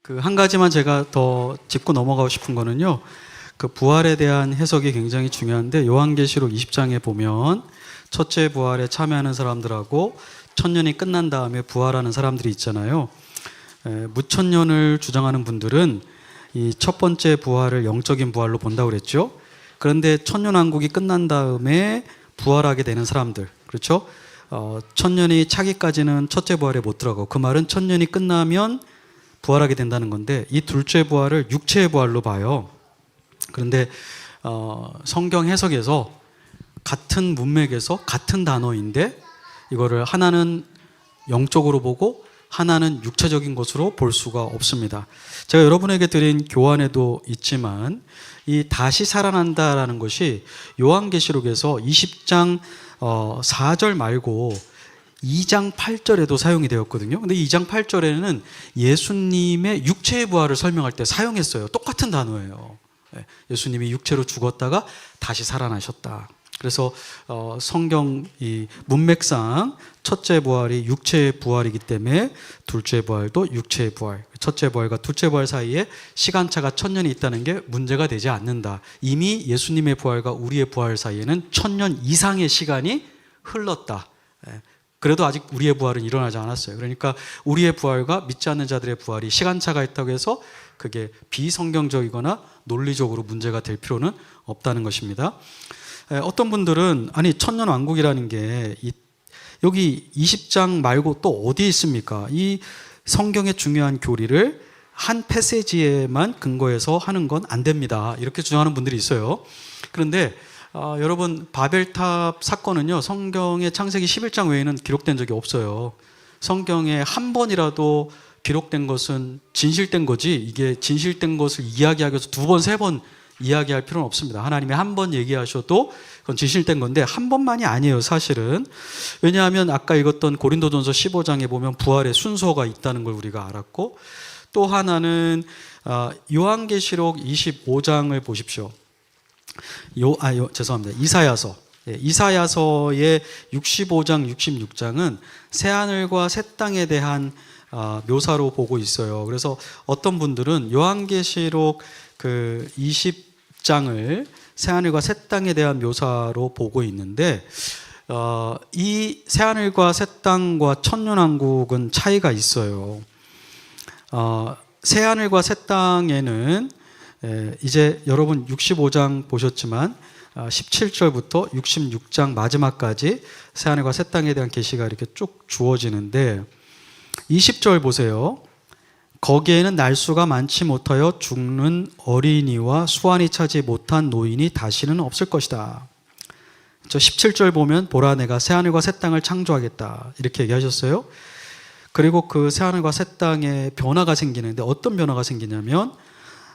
그 한 가지만 제가 더 짚고 넘어가고 싶은 거는요. 그 부활에 대한 해석이 굉장히 중요한데 요한계시록 20장에 보면 첫째 부활에 참여하는 사람들하고 천년이 끝난 다음에 부활하는 사람들이 있잖아요. 무천년을 주장하는 분들은 이 첫 번째 부활을 영적인 부활로 본다고 그랬죠. 그런데 천년왕국이 끝난 다음에 부활하게 되는 사람들, 그렇죠? 천년이 차기까지는 첫째 부활에 못 들어가고, 그 말은 천년이 끝나면 부활하게 된다는 건데, 이 둘째 부활을 육체의 부활로 봐요. 그런데 성경 해석에서 같은 문맥에서 같은 단어인데 이거를 하나는 영적으로 보고 하나는 육체적인 것으로 볼 수가 없습니다. 제가 여러분에게 드린 교환에도 있지만 이 다시 살아난다라는 것이 요한계시록에서 20장 4절 말고 2장 8절에도 사용이 되었거든요. 근데 2장 8절에는 예수님의 육체의 부활을 설명할 때 사용했어요. 똑같은 단어예요. 예수님이 육체로 죽었다가 다시 살아나셨다. 그래서 성경 이 문맥상 첫째 부활이 육체의 부활이기 때문에 둘째 부활도 육체의 부활, 첫째 부활과 둘째 부활 사이에 시간차가 1000년이 있다는 게 문제가 되지 않는다. 이미 예수님의 부활과 우리의 부활 사이에는 1000년 이상의 시간이 흘렀다. 그래도 아직 우리의 부활은 일어나지 않았어요. 그러니까 우리의 부활과 믿지 않는 자들의 부활이 시간차가 있다고 해서 그게 비성경적이거나 논리적으로 문제가 될 필요는 없다는 것입니다. 어떤 분들은 아니 천년왕국이라는 게 여기 20장 말고 또 어디에 있습니까? 이 성경의 중요한 교리를 한 패세지에만 근거해서 하는 건 안 됩니다. 이렇게 주장하는 분들이 있어요. 그런데 여러분 바벨탑 사건은요, 성경의 창세기 11장 외에는 기록된 적이 없어요. 성경에 한 번이라도 기록된 것은 진실된 거지, 이게 진실된 것을 이야기하기 위해서 두 번, 세 번 이야기할 필요는 없습니다. 하나님이 한 번 얘기하셔도 그건 진실된 건데 한 번만이 아니에요, 사실은. 왜냐하면 아까 읽었던 고린도전서 15장에 보면 부활의 순서가 있다는 걸 우리가 알았고, 또 하나는 요한계시록 25장을 보십시오. 죄송합니다. 이사야서. 이사야서의 65장, 66장은 새하늘과 새 땅에 대한 묘사로 보고 있어요. 그래서 어떤 분들은 요한계시록 그 20장을 새하늘과 새 땅에 대한 묘사로 보고 있는데 이 새하늘과 새 땅과 천년왕국은 차이가 있어요. 새하늘과 새 땅에는 이제 여러분 65장 보셨지만 17절부터 66장 마지막까지 새하늘과 새 땅에 대한 계시가 이렇게 쭉 주어지는데 20절 보세요. 거기에는 날수가 많지 못하여 죽는 어린이와 수완이 차지 못한 노인이 다시는 없을 것이다. 17절 보면 보라 내가 새하늘과 새 땅을 창조하겠다 이렇게 얘기하셨어요. 그리고 그 새하늘과 새 땅에 변화가 생기는데 어떤 변화가 생기냐면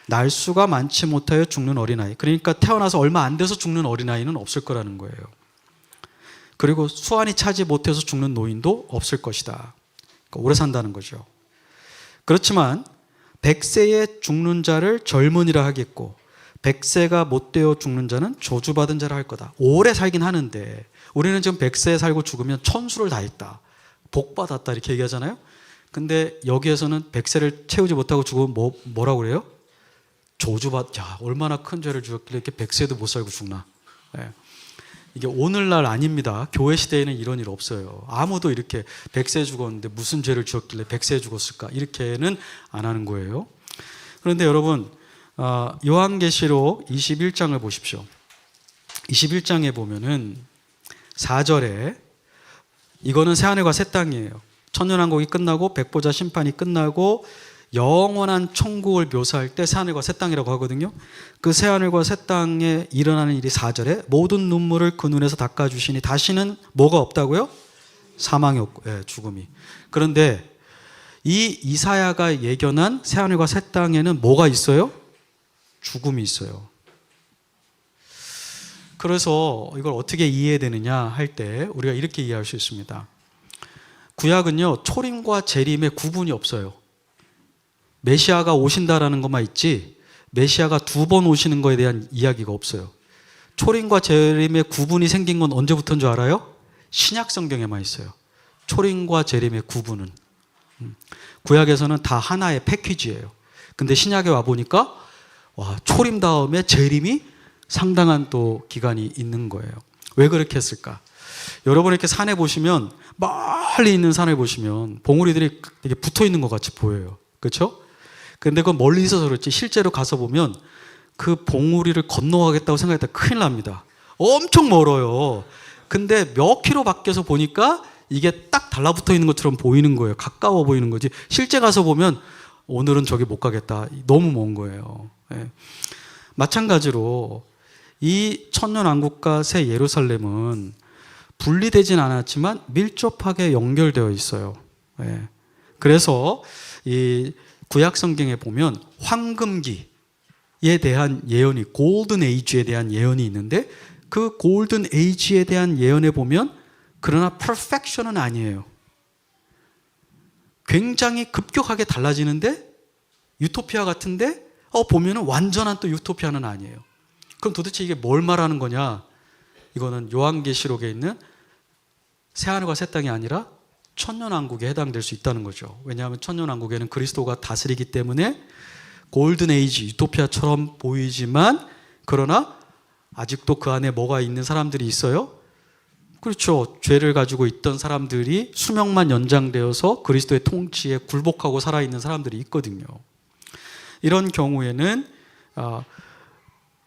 날수가 많지 못하여 죽는 어린아이, 그러니까 태어나서 얼마 안 돼서 죽는 어린아이는 없을 거라는 거예요. 그리고 수완이 차지 못해서 죽는 노인도 없을 것이다. 그러니까 오래 산다는 거죠. 그렇지만 100세에 죽는 자를 젊은이라 하겠고 100세가 못되어 죽는 자는 저주받은 자라 할 거다. 오래 살긴 하는데 우리는 지금 100세에 살고 죽으면 천수를 다 했다, 복받았다 이렇게 얘기하잖아요. 근데 여기에서는 100세를 채우지 못하고 죽으면 뭐라고 그래요? 야, 얼마나 큰 죄를 지었길래 이렇게 100세도 못 살고 죽나. 이게 오늘날 아닙니다. 교회 시대에는 이런 일 없어요. 아무도 이렇게 100세 죽었는데 무슨 죄를 지었길래 100세 죽었을까, 이렇게는 안 하는 거예요. 그런데 여러분 요한계시록 21장을 보십시오. 21장에 보면은 4절에 이거는 새하늘과 새 땅이에요. 천년왕국이 끝나고 백보자 심판이 끝나고 영원한 천국을 묘사할 때 새하늘과 새 땅이라고 하거든요. 그 새하늘과 새 땅에 일어나는 일이 4절에 모든 눈물을 그 눈에서 닦아주시니 다시는 뭐가 없다고요? 사망이 없고, 죽음이. 그런데 이 이사야가 예견한 새하늘과 새 땅에는 뭐가 있어요? 죽음이 있어요. 그래서 이걸 어떻게 이해해야 되느냐 할 때 우리가 이렇게 이해할 수 있습니다. 구약은요, 초림과 재림의 구분이 없어요. 메시아가 오신다라는 것만 있지 메시아가 2번 오시는 것에 대한 이야기가 없어요. 초림과 재림의 구분이 생긴 건 언제부터인 줄 알아요? 신약 성경에만 있어요. 초림과 재림의 구분은. 구약에서는 다 하나의 패키지예요. 근데 신약에 와 보니까 초림 다음에 재림이 상당한 또 기간이 있는 거예요. 왜 그렇게 했을까? 여러분 이렇게 산에 보시면 멀리 있는 산을 보시면 봉우리들이 되게 붙어 있는 것 같이 보여요. 그렇죠? 근데 그건 멀리 있어서 그렇지 실제로 가서 보면 그 봉우리를 건너가겠다고 생각했다 큰일 납니다. 엄청 멀어요. 근데 몇 킬로 밖에서 보니까 이게 딱 달라붙어 있는 것처럼 보이는 거예요. 가까워 보이는 거지. 실제 가서 보면 오늘은 저기 못 가겠다. 너무 먼 거예요. 예. 마찬가지로 이 천년왕국과 새 예루살렘은 분리되진 않았지만 밀접하게 연결되어 있어요. 예. 그래서 이 구약 성경에 보면 황금기에 대한 예언이 골든 에이지에 대한 예언이 있는데 그 골든 에이지에 대한 예언에 보면 그러나 퍼펙션은 아니에요. 굉장히 급격하게 달라지는데 유토피아 같은데 보면은 완전한 또 유토피아는 아니에요. 그럼 도대체 이게 뭘 말하는 거냐? 이거는 요한계시록에 있는 새하늘과 새 땅이 아니라 천년왕국에 해당될 수 있다는 거죠. 왜냐하면 천년왕국에는 그리스도가 다스리기 때문에 골든 에이지, 유토피아처럼 보이지만 그러나 아직도 그 안에 뭐가 있는 사람들이 있어요? 그렇죠. 죄를 가지고 있던 사람들이 수명만 연장되어서 그리스도의 통치에 굴복하고 살아있는 사람들이 있거든요. 이런 경우에는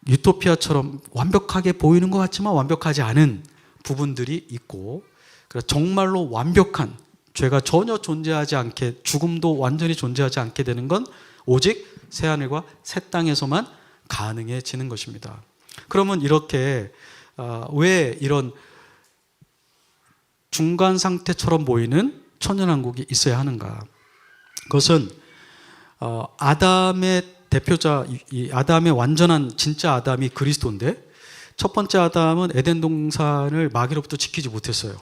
유토피아처럼 완벽하게 보이는 것 같지만 완벽하지 않은 부분들이 있고 그래서 정말로 완벽한 죄가 전혀 존재하지 않게 죽음도 완전히 존재하지 않게 되는 건 오직 새하늘과 새 땅에서만 가능해지는 것입니다. 그러면 이렇게 왜 이런 중간 상태처럼 보이는 천년왕국이 있어야 하는가? 그것은 아담의 대표자, 이 아담의 완전한 진짜 아담이 그리스도인데 첫 번째 아담은 에덴 동산을 마귀로부터 지키지 못했어요.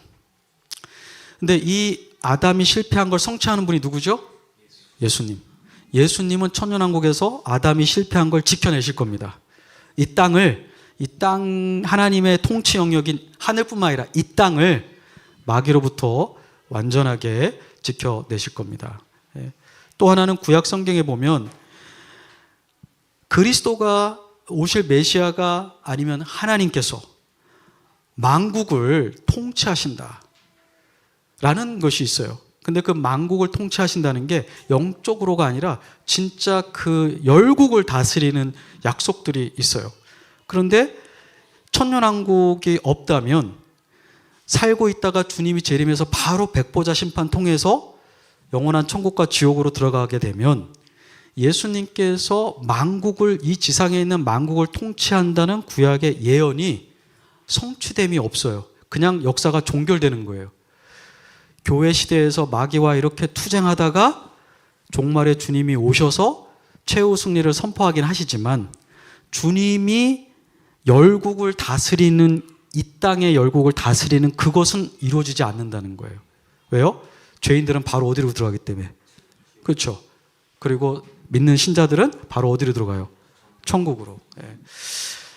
근데 이 아담이 실패한 걸 성취하는 분이 누구죠? 예수님. 예수님은 천년왕국에서 아담이 실패한 걸 지켜내실 겁니다. 이 땅 하나님의 통치 영역인 하늘뿐만 아니라 이 땅을 마귀로부터 완전하게 지켜내실 겁니다. 또 하나는 구약 성경에 보면 그리스도가 오실 메시아가 아니면 하나님께서 만국을 통치하신다 라는 것이 있어요. 근데 그 만국을 통치하신다는 게 영적으로가 아니라 진짜 그 열국을 다스리는 약속들이 있어요. 그런데 천년왕국이 없다면 살고 있다가 주님이 재림해서 바로 백보자 심판 통해서 영원한 천국과 지옥으로 들어가게 되면 예수님께서 만국을 이 지상에 있는 만국을 통치한다는 구약의 예언이 성취됨이 없어요. 그냥 역사가 종결되는 거예요. 교회 시대에서 마귀와 이렇게 투쟁하다가 종말에 주님이 오셔서 최후 승리를 선포하긴 하시지만 주님이 열국을 다스리는 이 땅의 열국을 다스리는 그것은 이루어지지 않는다는 거예요. 왜요? 죄인들은 바로 어디로 들어가기 때문에. 그렇죠. 그리고 믿는 신자들은 바로 어디로 들어가요? 천국으로.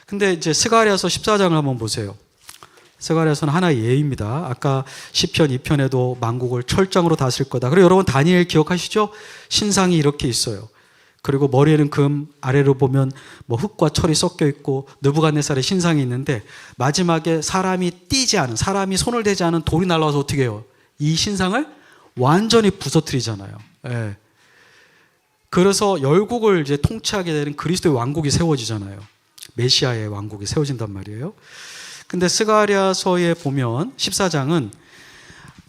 근데 이제 스가랴서 14장을 한번 보세요. 스가랴서는 하나의 예입니다. 아까 시편 2편에도 만국을 철장으로 다스릴 거다. 그리고 여러분 다니엘 기억하시죠? 신상이 이렇게 있어요. 그리고 머리에는 금, 아래로 보면 뭐 흙과 철이 섞여 있고 느부갓네살의 신상이 있는데 마지막에 사람이 손을 대지 않은 돌이 날라와서 어떻게 해요? 이 신상을 완전히 부서뜨리잖아요. 그래서 열국을 이제 통치하게 되는 그리스도의 왕국이 세워지잖아요. 메시아의 왕국이 세워진단 말이에요. 근데 스가랴서에 보면 14장은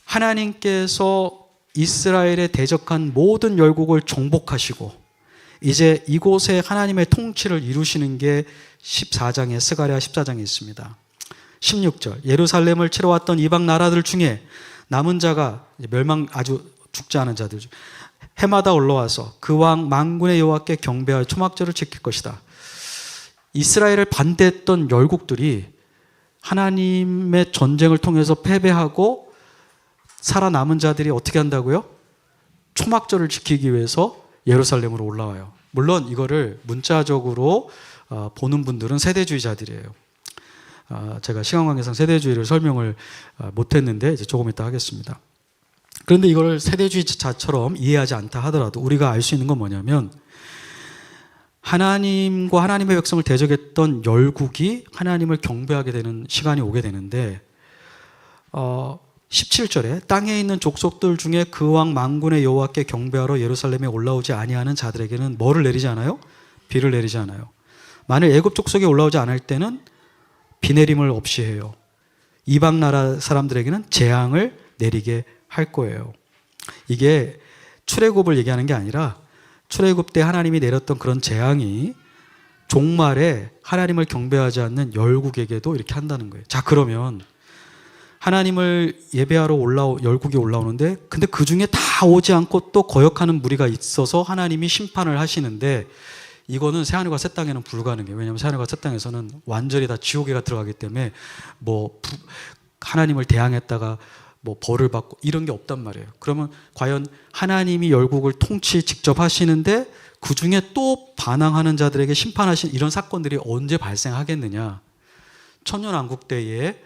하나님께서 이스라엘에 대적한 모든 열국을 정복하시고 이제 이곳에 하나님의 통치를 이루시는 게 14장에 스가랴 14장에 있습니다. 16절 예루살렘을 치러 왔던 이방 나라들 중에 남은 자가 아주 죽지 않은 자들 해마다 올라와서 그 왕 만군의 여호와께 경배하여 초막절을 지킬 것이다. 이스라엘을 반대했던 열국들이 하나님의 전쟁을 통해서 패배하고 살아남은 자들이 어떻게 한다고요? 초막절을 지키기 위해서 예루살렘으로 올라와요. 물론 이거를 문자적으로 보는 분들은 세대주의자들이에요. 제가 시간 관계상 세대주의를 설명을 못했는데 이제 조금 이따 하겠습니다. 그런데 이걸 세대주의자처럼 이해하지 않다 하더라도 우리가 알 수 있는 건 뭐냐면 하나님과 하나님의 백성을 대적했던 열국이 하나님을 경배하게 되는 시간이 오게 되는데 17절에 땅에 있는 족속들 중에 그 왕 만군의 여호와께 경배하러 예루살렘에 올라오지 아니하는 자들에게는 뭐를 내리지 않아요? 비를 내리지 않아요. 만일 애굽 족속에 올라오지 않을 때는 비 내림을 없이 해요. 이방 나라 사람들에게는 재앙을 내리게 할 거예요. 이게 출애굽을 얘기하는 게 아니라 출애굽 때 하나님이 내렸던 그런 재앙이 종말에 하나님을 경배하지 않는 열국에게도 이렇게 한다는 거예요. 자, 그러면 하나님을 예배하러 열국이 올라오는데 근데 그 중에 다 오지 않고 또 거역하는 무리가 있어서 하나님이 심판을 하시는데 이거는 새하늘과 새 땅에는 불가능해요. 왜냐하면 새하늘과 새 땅에서는 완전히 다 지옥에가 들어가기 때문에 하나님을 대항했다가 벌을 받고 이런 게 없단 말이에요. 그러면 과연 하나님이 열국을 통치 직접 하시는데 그 중에 또 반항하는 자들에게 심판하신 이런 사건들이 언제 발생하겠느냐? 천년왕국 때에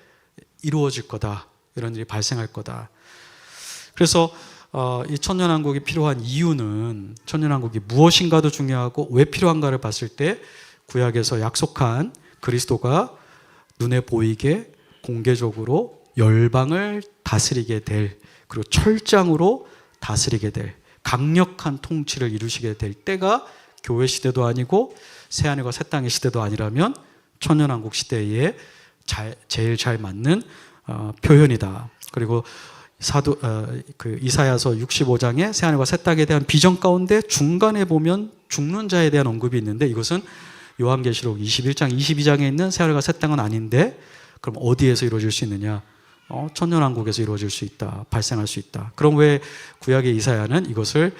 이루어질 거다. 이런 일이 발생할 거다. 그래서 이 천년왕국이 필요한 이유는 천년왕국이 무엇인가도 중요하고 왜 필요한가를 봤을 때 구약에서 약속한 그리스도가 눈에 보이게 공개적으로 열방을 다스리게 될, 그리고 철장으로 다스리게 될 강력한 통치를 이루시게 될 때가 교회 시대도 아니고 새하늘과 새 땅의 시대도 아니라면 천년왕국 시대에 제일 잘 맞는 표현이다. 그리고 이사야서 65장에 새하늘과 새 땅에 대한 비전 가운데 중간에 보면 죽는 자에 대한 언급이 있는데 이것은 요한계시록 21장, 22장에 있는 새하늘과 새 땅은 아닌데 그럼 어디에서 이루어질 수 있느냐? 천년왕국에서 이루어질 수 있다. 발생할 수 있다. 그럼 왜 구약의 이사야는 이것을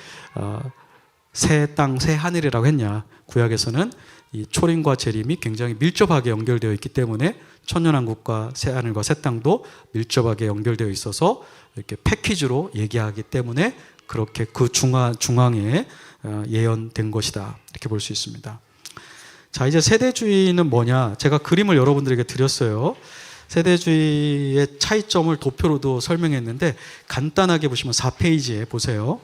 새 땅, 새 하늘이라고 했냐? 구약에서는 이 초림과 재림이 굉장히 밀접하게 연결되어 있기 때문에 천년왕국과 새 하늘과 새 땅도 밀접하게 연결되어 있어서 이렇게 패키지로 얘기하기 때문에 그렇게 그 중앙에 예언된 것이다. 이렇게 볼 수 있습니다. 자, 이제 세대주의는 뭐냐? 제가 그림을 여러분들에게 드렸어요. 세대주의의 차이점을 도표로도 설명했는데 간단하게 보시면 4페이지에 보세요.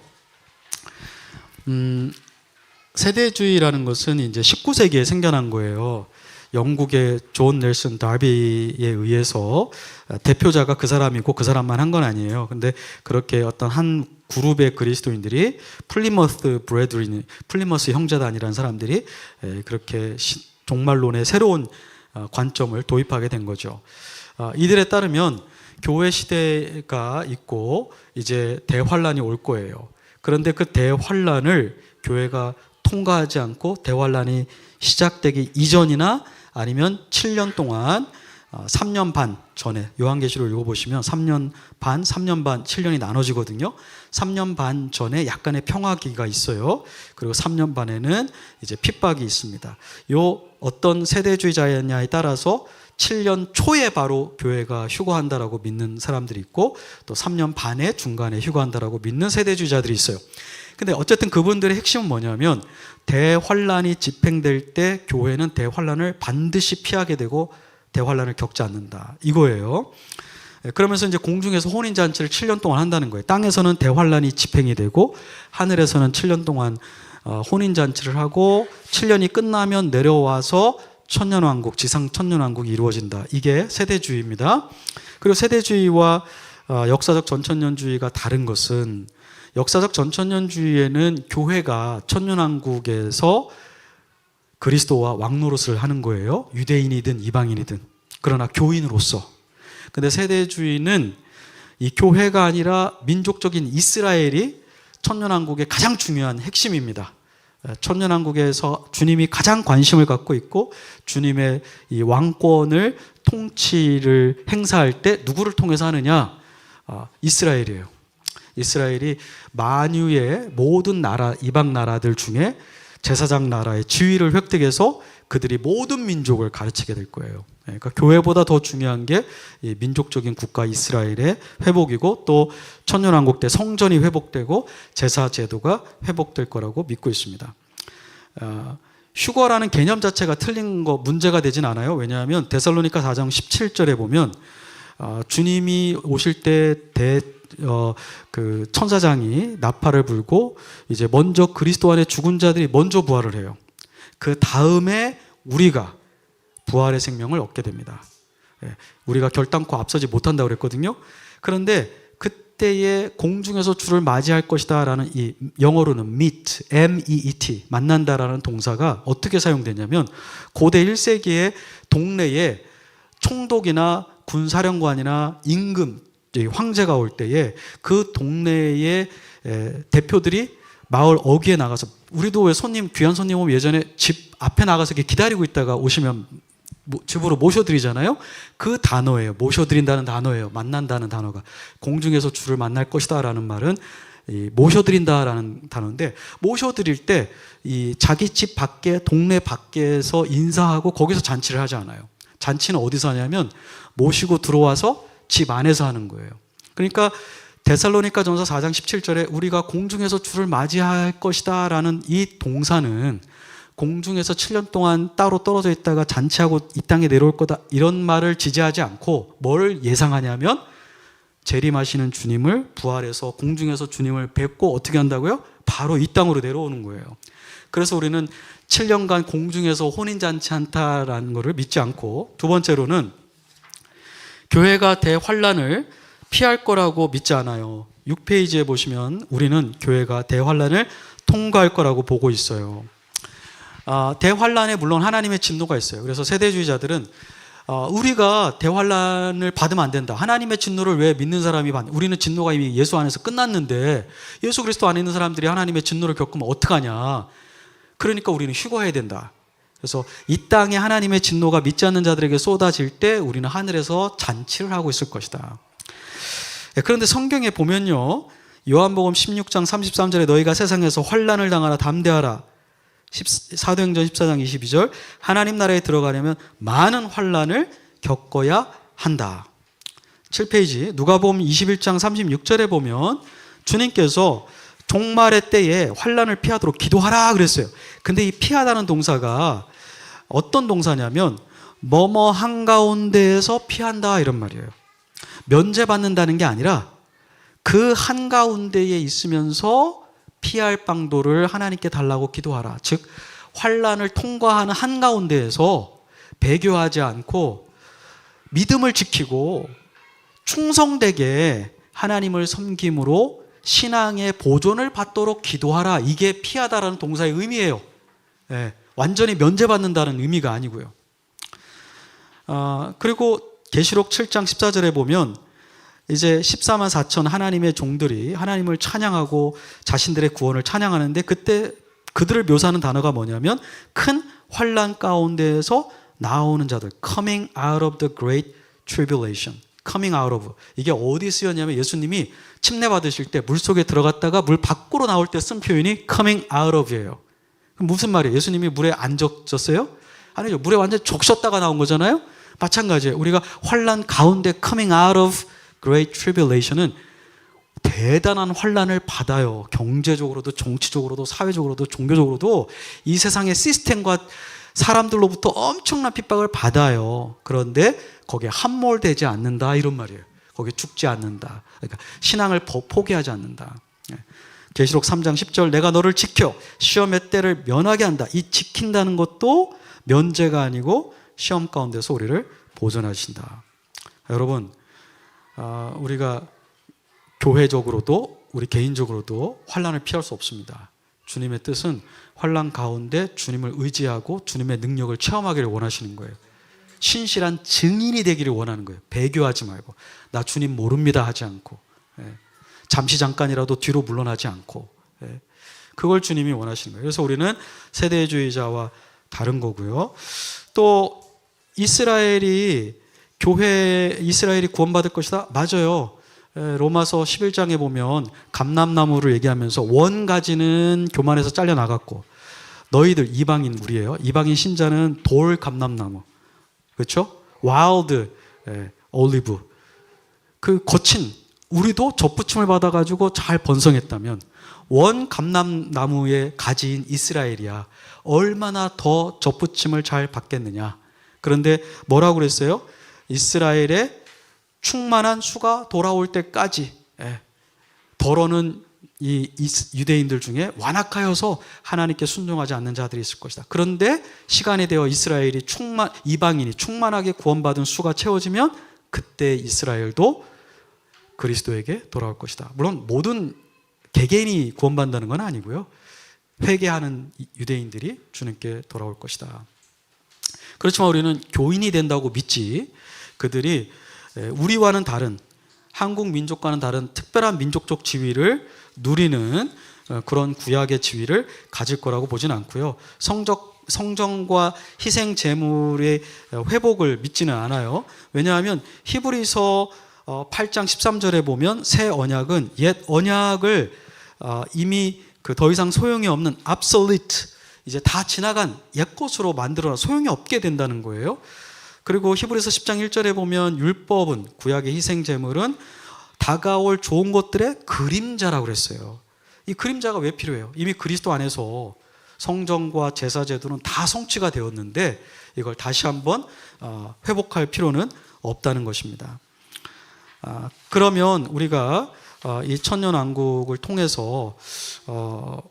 세대주의라는 것은 이제 19세기에 생겨난 거예요. 영국의 존 넬슨 다비에 의해서 대표자가 그 사람이고 그 사람만 한 건 아니에요. 근데 그렇게 어떤 한 그룹의 그리스도인들이 플리머스 형제단이라는 사람들이 그렇게 종말론의 새로운 관점을 도입하게 된 거죠. 이들에 따르면 교회 시대가 있고 이제 대환란이 올 거예요. 그런데 그 대환란을 교회가 통과하지 않고 대환란이 시작되기 이전이나 아니면 7년 동안 3년 반 전에 요한계시록 읽어보시면 3년 반, 7년이 나눠지거든요. 3년 반 전에 약간의 평화기가 있어요. 그리고 3년 반에는 이제 핍박이 있습니다. 요 어떤 세대주의자냐에 따라서 7년 초에 바로 교회가 휴거한다라고 믿는 사람들이 있고 또 3년 반에 중간에 휴거한다라고 믿는 세대주의자들이 있어요. 근데 어쨌든 그분들의 핵심은 뭐냐면 대환란이 집행될 때 교회는 대환란을 반드시 피하게 되고 대환란을 겪지 않는다. 이거예요. 그러면서 이제 공중에서 혼인잔치를 7년 동안 한다는 거예요. 땅에서는 대환란이 집행이 되고 하늘에서는 7년 동안 혼인잔치를 하고 7년이 끝나면 내려와서 천년왕국, 지상 천년왕국이 이루어진다. 이게 세대주의입니다. 그리고 세대주의와 역사적 전천년주의가 다른 것은 역사적 전천년주의에는 교회가 천년왕국에서 그리스도와 왕노릇을 하는 거예요. 유대인이든 이방인이든. 그러나 교인으로서. 근데 세대주의는 이 교회가 아니라 민족적인 이스라엘이 천년왕국의 가장 중요한 핵심입니다. 천년왕국에서 주님이 가장 관심을 갖고 있고 주님의 이 왕권을 통치를 행사할 때 누구를 통해서 하느냐? 이스라엘이에요. 이스라엘이 만유의 모든 나라, 이방 나라들 중에 제사장 나라의 지위를 획득해서 그들이 모든 민족을 가르치게 될 거예요. 그러니까 교회보다 더 중요한 게 이 민족적인 국가 이스라엘의 회복이고 또 천년왕국 때 성전이 회복되고 제사 제도가 회복될 거라고 믿고 있습니다. 휴거라는 개념 자체가 틀린 거 문제가 되진 않아요. 왜냐하면 데살로니가 4장 17절에 보면 주님이 오실 때 그 천사장이 나팔을 불고 이제 먼저 그리스도 안에 죽은 자들이 먼저 부활을 해요. 그 다음에 우리가 부활의 생명을 얻게 됩니다. 우리가 결단코 앞서지 못한다고 그랬거든요. 그런데 그때에 공중에서 주를 맞이할 것이다 라는 이 영어로는 meet, M-E-E-T, 만난다라는 동사가 어떻게 사용되냐면 고대 1세기의 동네에 총독이나 군사령관이나 임금, 황제가 올 때에 그 동네의 대표들이 마을 어귀에 나가서, 우리도 왜 귀한 손님 오면 예전에 집 앞에 나가서 이렇게 기다리고 있다가 오시면 집으로 모셔드리잖아요. 그 단어예요. 모셔드린다는 단어예요. 만난다는 단어가. 공중에서 주를 만날 것이다 라는 말은 모셔드린다라는 단어인데, 모셔드릴 때 이 자기 집 밖에, 동네 밖에서 인사하고 거기서 잔치를 하지 않아요. 잔치는 어디서 하냐면 모시고 들어와서 집 안에서 하는 거예요. 그러니까 데살로니가 전서 4장 17절에 우리가 공중에서 주를 맞이할 것이다 라는 이 동사는 공중에서 7년 동안 따로 떨어져 있다가 잔치하고 이 땅에 내려올 거다 이런 말을 지지하지 않고 뭘 예상하냐면 재림하시는 주님을, 부활해서 공중에서 주님을 뵙고 어떻게 한다고요? 바로 이 땅으로 내려오는 거예요. 그래서 우리는 7년간 공중에서 혼인잔치 한다라는 것을 믿지 않고, 두 번째로는 교회가 대환란을 피할 거라고 믿지 않아요. 6페이지에 보시면 우리는 교회가 대환란을 통과할 거라고 보고 있어요. 대환란에 물론 하나님의 진노가 있어요. 그래서 세대주의자들은 우리가 대환란을 받으면 안 된다. 하나님의 진노를 왜 믿는 사람이 받냐. 우리는 진노가 이미 예수 안에서 끝났는데 예수 그리스도 안에 있는 사람들이 하나님의 진노를 겪으면 어떡하냐. 그러니까 우리는 휴거해야 된다. 그래서 이 땅에 하나님의 진노가 믿지 않는 자들에게 쏟아질 때 우리는 하늘에서 잔치를 하고 있을 것이다. 그런데 성경에 보면요, 요한복음 16장 33절에 너희가 세상에서 환난을 당하라 담대하라, 사도행전 14장 22절, 하나님 나라에 들어가려면 많은 환난을 겪어야 한다. 7페이지 누가복음 21장 36절에 보면 주님께서 종말의 때에 환난을 피하도록 기도하라 그랬어요. 근데 이 피하다는 동사가 어떤 동사냐면 뭐뭐 한가운데에서 피한다 이런 말이에요. 면제받는다는 게 아니라 그 한가운데에 있으면서 피할 방도를 하나님께 달라고 기도하라. 즉 환난을 통과하는 한가운데에서 배교하지 않고 믿음을 지키고 충성되게 하나님을 섬김으로 신앙의 보존을 받도록 기도하라. 이게 피하다라는 동사의 의미예요. 완전히 면제받는다는 의미가 아니고요. 그리고 계시록 7장 14절에 보면 이제 14만 4천 하나님의 종들이 하나님을 찬양하고 자신들의 구원을 찬양하는데, 그때 그들을 묘사하는 단어가 뭐냐면 큰 환난 가운데에서 나오는 자들, coming out of the great tribulation. coming out of, 이게 어디 쓰였냐면 예수님이 침례 받으실 때 물속에 들어갔다가 물 밖으로 나올 때 쓴 표현이 coming out of예요. 그럼 무슨 말이에요? 예수님이 물에 안 적셨어요? 아니죠. 물에 완전히 적셨다가 나온 거잖아요. 마찬가지예요. 우리가 환난 가운데 coming out of great tribulation은 대단한 환난을 받아요. 경제적으로도, 정치적으로도, 사회적으로도, 종교적으로도 이 세상의 시스템과 사람들로부터 엄청난 핍박을 받아요. 그런데 거기에 함몰되지 않는다 이런 말이에요. 거기에 죽지 않는다. 그러니까 신앙을 포기하지 않는다. 계시록 3장 10절 내가 너를 지켜 시험의 때를 면하게 한다. 이 지킨다는 것도 면제가 아니고 시험 가운데서 우리를 보존하신다. 여러분, 우리가 교회적으로도 우리 개인적으로도 환난을 피할 수 없습니다. 주님의 뜻은 환난 가운데 주님을 의지하고 주님의 능력을 체험하기를 원하시는 거예요. 신실한 증인이 되기를 원하는 거예요. 배교하지 말고 나 주님 모릅니다 하지 않고, 잠시 잠깐이라도 뒤로 물러나지 않고, 그걸 주님이 원하시는 거예요. 그래서 우리는 세대주의자와 다른 거고요. 또 이스라엘이 구원받을 것이다? 맞아요. 로마서 11장에 보면 감람나무를 얘기하면서 원가지는 교만에서 잘려나갔고 너희들, 이방인 우리예요. 이방인 신자는 돌 감람나무, 그렇죠? 와일드 올리브, 그 거친, 우리도 접붙임을 받아가지고 잘 번성했다면 원 감람나무의 가지인 이스라엘이야 얼마나 더 접붙임을 잘 받겠느냐. 그런데 뭐라고 그랬어요? 이스라엘의 충만한 수가 돌아올 때까지 더러는 이 유대인들 중에 완악하여서 하나님께 순종하지 않는 자들이 있을 것이다. 그런데 시간이 되어 이스라엘이 이방인이 충만하게 구원받은 수가 채워지면 그때 이스라엘도 그리스도에게 돌아올 것이다. 물론 모든 개개인이 구원받는다는 건 아니고요. 회개하는 유대인들이 주님께 돌아올 것이다. 그렇지만 우리는 교인이 된다고 믿지, 그들이 우리와는 다른, 한국 민족과는 다른 특별한 민족적 지위를 누리는 그런 구약의 지위를 가질 거라고 보지는 않고요. 성전과 희생 제물의 회복을 믿지는 않아요. 왜냐하면 히브리서 8장 13절에 보면 새 언약은 옛 언약을 이미 더 이상 소용이 없는 obsolete, 이제 다 지나간 옛것으로 만들어 소용이 없게 된다는 거예요. 그리고 히브리서 10장 1절에 보면 율법은, 구약의 희생 제물은 다가올 좋은 것들의 그림자라고 그랬어요. 이 그림자가 왜 필요해요? 이미 그리스도 안에서 성전과 제사 제도는 다 성취가 되었는데 이걸 다시 한번 회복할 필요는 없다는 것입니다. 그러면 우리가 이 천년왕국을 통해서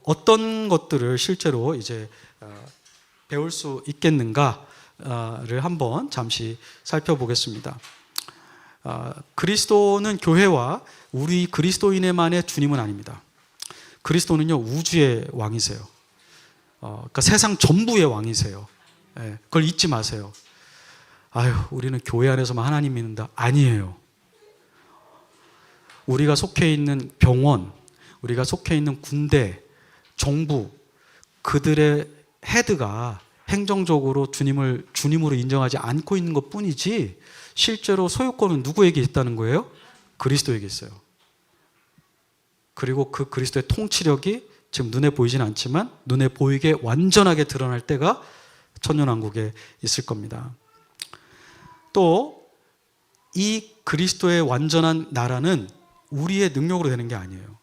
어떤 것들을 실제로 이제 배울 수 있겠는가를 한번 잠시 살펴보겠습니다. 그리스도는 교회와 우리 그리스도인의만의 주님은 아닙니다. 그리스도는요, 우주의 왕이세요. 그러니까 세상 전부의 왕이세요. 그걸 잊지 마세요. 아유, 우리는 교회 안에서만 하나님 믿는다. 아니에요. 우리가 속해 있는 병원, 우리가 속해 있는 군대, 정부, 그들의 헤드가 행정적으로 주님을 주님으로 인정하지 않고 있는 것 뿐이지 실제로 소유권은 누구에게 있다는 거예요? 그리스도에게 있어요. 그리고 그 그리스도의 통치력이 지금 눈에 보이진 않지만 눈에 보이게 완전하게 드러날 때가 천년왕국에 있을 겁니다. 또 이 그리스도의 완전한 나라는 우리의 능력으로 되는 게 아니에요.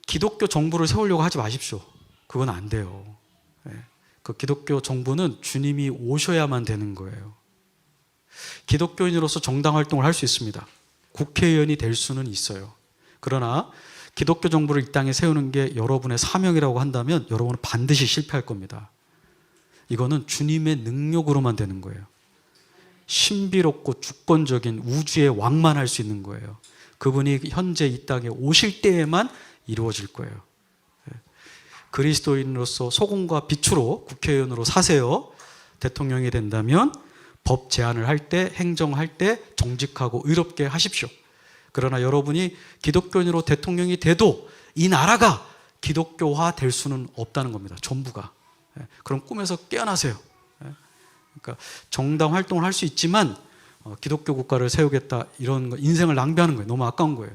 기독교 정부를 세우려고 하지 마십시오. 그건 안 돼요. 그 기독교 정부는 주님이 오셔야만 되는 거예요. 기독교인으로서 정당 활동을 할 수 있습니다. 국회의원이 될 수는 있어요. 그러나 기독교 정부를 이 땅에 세우는 게 여러분의 사명이라고 한다면 여러분은 반드시 실패할 겁니다. 이거는 주님의 능력으로만 되는 거예요. 신비롭고 주권적인 우주의 왕만 할 수 있는 거예요. 그분이 현재 이 땅에 오실 때에만 이루어질 거예요. 그리스도인으로서 소금과 빛으로 국회의원으로 사세요. 대통령이 된다면 법 제안을 할 때, 행정할 때 정직하고 의롭게 하십시오. 그러나 여러분이 기독교인으로 대통령이 돼도 이 나라가 기독교화 될 수는 없다는 겁니다. 전부가. 그럼 꿈에서 깨어나세요. 그러니까 정당 활동을 할 수 있지만 기독교 국가를 세우겠다 이런 거, 인생을 낭비하는 거예요. 너무 아까운 거예요.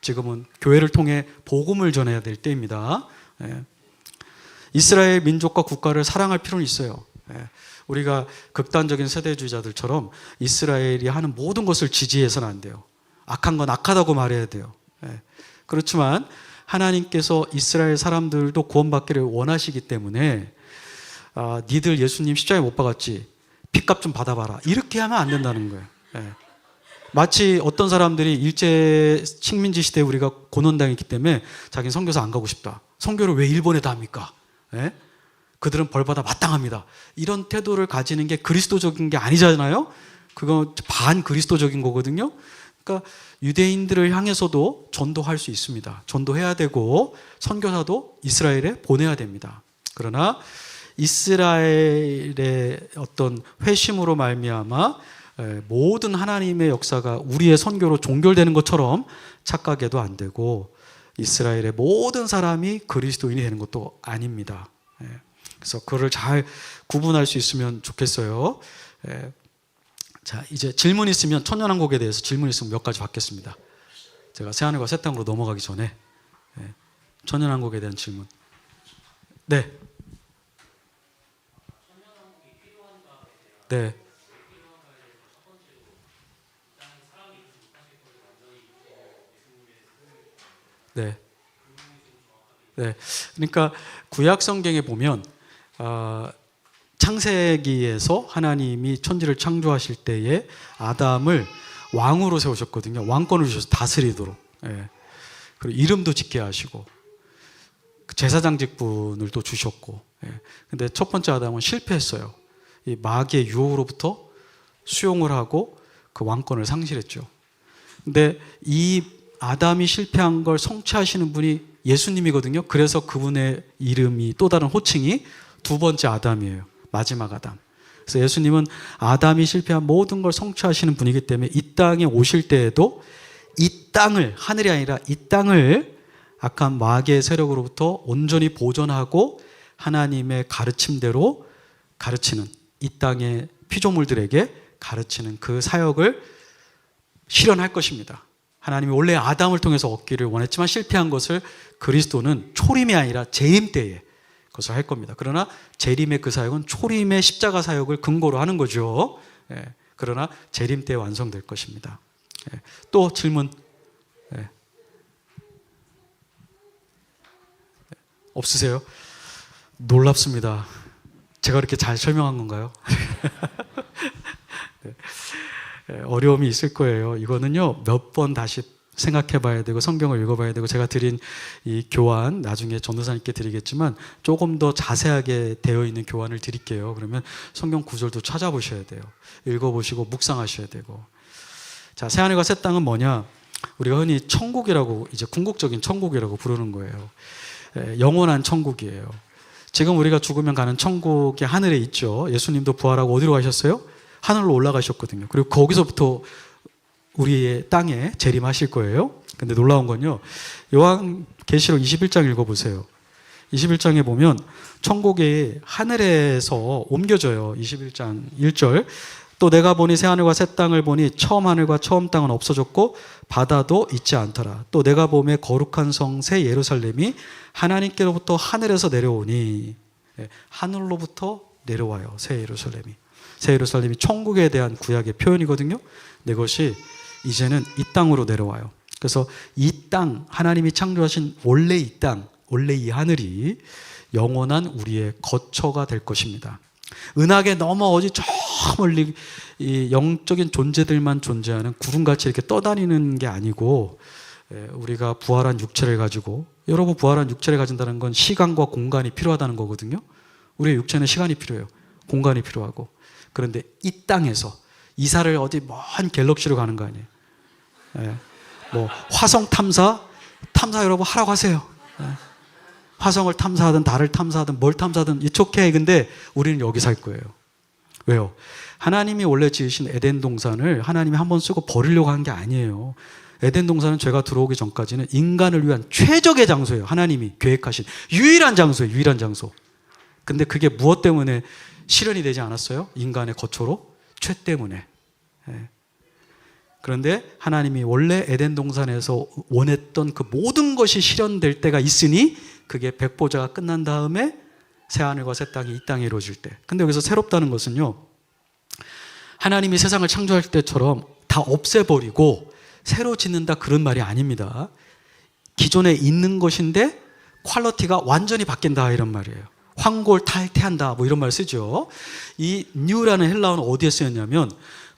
지금은 교회를 통해 복음을 전해야 될 때입니다. 이스라엘 민족과 국가를 사랑할 필요는 있어요. 우리가 극단적인 세대주의자들처럼 이스라엘이 하는 모든 것을 지지해서는 안 돼요. 악한 건 악하다고 말해야 돼요. 그렇지만 하나님께서 이스라엘 사람들도 구원받기를 원하시기 때문에 니들 예수님 십자가에 못 박았지, 핏값 좀 받아봐라, 이렇게 하면 안 된다는 거예요. 마치 어떤 사람들이 일제 식민지 시대에 우리가 고난당했기 때문에 자기는 선교사 안 가고 싶다, 선교를 왜 일본에다 합니까? 그들은 벌받아 마땅합니다, 이런 태도를 가지는 게 그리스도적인 게 아니잖아요. 그건 반 그리스도적인 거거든요. 그러니까 유대인들을 향해서도 전도할 수 있습니다. 전도해야 되고 선교사도 이스라엘에 보내야 됩니다. 그러나 이스라엘의 어떤 회심으로 말미암아 모든 하나님의 역사가 우리의 선교로 종결되는 것처럼 착각해도 안 되고, 이스라엘의 모든 사람이 그리스도인이 되는 것도 아닙니다. 그래서 그걸 잘 구분할 수 있으면 좋겠어요. 자, 이제 질문 있으면, 천년왕국에 대해서 질문 있으면 몇 가지 받겠습니다. 제가 새하늘과 새 땅으로 넘어가기 전에 천년왕국에 대한 질문. 네. 네. 네. 네. 그러니까 구약 성경에 보면 창세기에서 하나님이 천지를 창조하실 때에 아담을 왕으로 세우셨거든요. 왕권을 주셔서 다스리도록. 예. 그리고 이름도 짓게 하시고 제사장 직분을 또 주셨고. 예. 근데 첫 번째 아담은 실패했어요. 이 마귀의 유혹으로부터 수용을 하고 그 왕권을 상실했죠. 근데 이 아담이 실패한 걸 성취하시는 분이 예수님이거든요. 그래서 그분의 이름이 또 다른 호칭이 두 번째 아담이에요. 마지막 아담. 그래서 예수님은 아담이 실패한 모든 걸 성취하시는 분이기 때문에 이 땅에 오실 때에도 이 땅을, 하늘이 아니라 이 땅을 악한 마귀의 세력으로부터 온전히 보존하고 하나님의 가르침대로 가르치는, 이 땅의 피조물들에게 가르치는 그 사역을 실현할 것입니다. 하나님이 원래 아담을 통해서 얻기를 원했지만 실패한 것을 그리스도는 초림이 아니라 재림 때에 그것을 할 겁니다. 그러나 재림의 그 사역은 초림의 십자가 사역을 근거로 하는 거죠. 예, 그러나 재림 때 완성될 것입니다. 예, 또 질문. 예. 없으세요? 놀랍습니다. 제가 그렇게 잘 설명한 건가요? 네. 어려움이 있을 거예요. 이거는요, 몇 번 다시 생각해 봐야 되고 성경을 읽어 봐야 되고, 제가 드린 이 교환 나중에 전도사님께 드리겠지만 조금 더 자세하게 되어 있는 교환을 드릴게요. 그러면 성경 구절도 찾아보셔야 돼요. 읽어 보시고 묵상하셔야 되고. 자, 새하늘과 새 땅은 뭐냐? 우리가 흔히 천국이라고, 이제 궁극적인 천국이라고 부르는 거예요. 영원한 천국이에요. 지금 우리가 죽으면 가는 천국이 하늘에 있죠. 예수님도 부활하고 어디로 가셨어요? 하늘로 올라가셨거든요. 그리고 거기서부터 우리의 땅에 재림하실 거예요. 근데 놀라운 건요, 요한계시록 21장 읽어보세요. 21장에 보면 천국이 하늘에서 옮겨져요. 21장 1절. 또 내가 보니 새하늘과 새 땅을 보니 처음 하늘과 처음 땅은 없어졌고 바다도 있지 않더라. 또 내가 보매 거룩한 성 새 예루살렘이 하나님께로부터 하늘에서 내려오니, 하늘로부터 내려와요. 새 예루살렘이. 새 예루살렘이 천국에 대한 구약의 표현이거든요. 근데 그것이 이제는 이 땅으로 내려와요. 그래서 이 땅, 하나님이 창조하신 원래 이 땅, 원래 이 하늘이 영원한 우리의 거처가 될 것입니다. 은하계 너머 어디 저 멀리 이 영적인 존재들만 존재하는 구름같이 이렇게 떠다니는 게 아니고, 우리가 부활한 육체를 가지고, 여러분 부활한 육체를 가진다는 건 시간과 공간이 필요하다는 거거든요. 우리의 육체는 시간이 필요해요. 공간이 필요하고. 그런데 이 땅에서 이사를 어디 먼 갤럭시로 가는 거 아니에요. 뭐 화성 탐사 여러분 하라고 하세요. 화성을 탐사하든 달을 탐사하든 뭘 탐사하든 it's okay. 근데 우리는 여기 살 거예요. 왜요? 하나님이 원래 지으신 에덴 동산을 하나님이 한번 쓰고 버리려고 한 게 아니에요. 에덴 동산은 죄가 들어오기 전까지는 인간을 위한 최적의 장소예요. 하나님이 계획하신 유일한 장소예요. 유일한 장소. 근데 그게 무엇 때문에 실현이 되지 않았어요? 인간의 거처로? 죄 때문에. 그런데 하나님이 원래 에덴 동산에서 원했던 그 모든 것이 실현될 때가 있으니, 그게 백보자가 끝난 다음에 새하늘과 새 땅이 이 땅에 이루어질 때. 근데 여기서 새롭다는 것은요, 하나님이 세상을 창조할 때처럼 다 없애버리고 새로 짓는다 그런 말이 아닙니다. 기존에 있는 것인데 퀄리티가 완전히 바뀐다 이런 말이에요. 황골탈퇴한다 뭐 이런 말 쓰죠. 이 new라는 헬라어는 어디에 쓰였냐면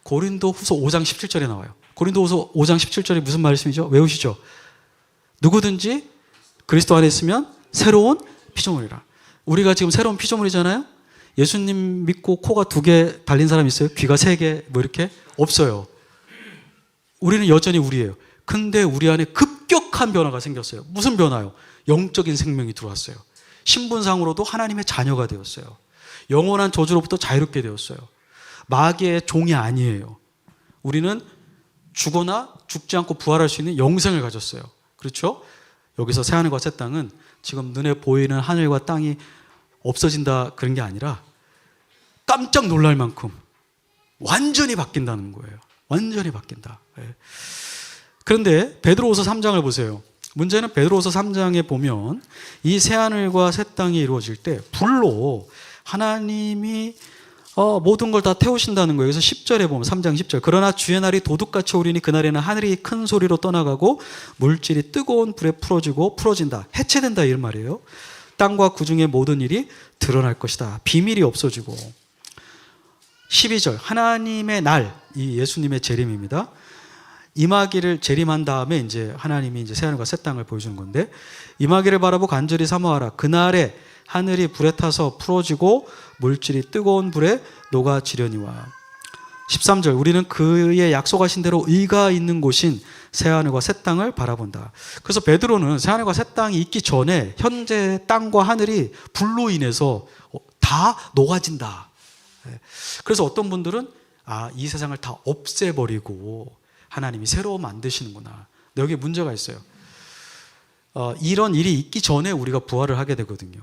고린도후서 5장 17절에 나와요. 고린도후서 5장 17절이 무슨 말씀이죠? 외우시죠? 누구든지 그리스도 안에 있으면 새로운 피조물이라. 우리가 지금 새로운 피조물이잖아요. 예수님 믿고 코가 2개 달린 사람 있어요? 귀가 3개 뭐 이렇게? 없어요. 우리는 여전히 우리예요. 근데 우리 안에 급격한 변화가 생겼어요. 무슨 변화요? 영적인 생명이 들어왔어요. 신분상으로도 하나님의 자녀가 되었어요. 영원한 저주로부터 자유롭게 되었어요. 마귀의 종이 아니에요. 우리는 죽거나 죽지 않고 부활할 수 있는 영생을 가졌어요. 그렇죠? 여기서 새하늘과 새 땅은 지금 눈에 보이는 하늘과 땅이 없어진다 그런 게 아니라 깜짝 놀랄 만큼 완전히 바뀐다는 거예요. 완전히 바뀐다. 그런데 베드로후서 3장을 보세요. 문제는 베드로후서 3장에 보면 이 새하늘과 새 땅이 이루어질 때 불로 하나님이 모든 걸 다 태우신다는 거예요. 그래서 10절에 보면 3장 10절. 그러나 주의 날이 도둑같이 오리니 그날에는 하늘이 큰 소리로 떠나가고 물질이 뜨거운 불에 풀어진다. 해체된다 이런 말이에요. 땅과 그 중에 모든 일이 드러날 것이다. 비밀이 없어지고. 12절 하나님의 날, 이 예수님의 재림입니다. 임하기를 재림한 다음에 이제 하나님이 이제 새하늘과 새 땅을 보여주는 건데, 임하기를 바라보고 간절히 사모하라. 그날에 하늘이 불에 타서 풀어지고 물질이 뜨거운 불에 녹아지려니와. 13절, 우리는 그의 약속하신 대로 의가 있는 곳인 새하늘과 새 땅을 바라본다. 그래서 베드로는 새하늘과 새 땅이 있기 전에 현재 땅과 하늘이 불로 인해서 다 녹아진다. 그래서 어떤 분들은 이 세상을 다 없애버리고 하나님이 새로 만드시는구나. 근데 여기 문제가 있어요. 이런 일이 있기 전에 우리가 부활을 하게 되거든요.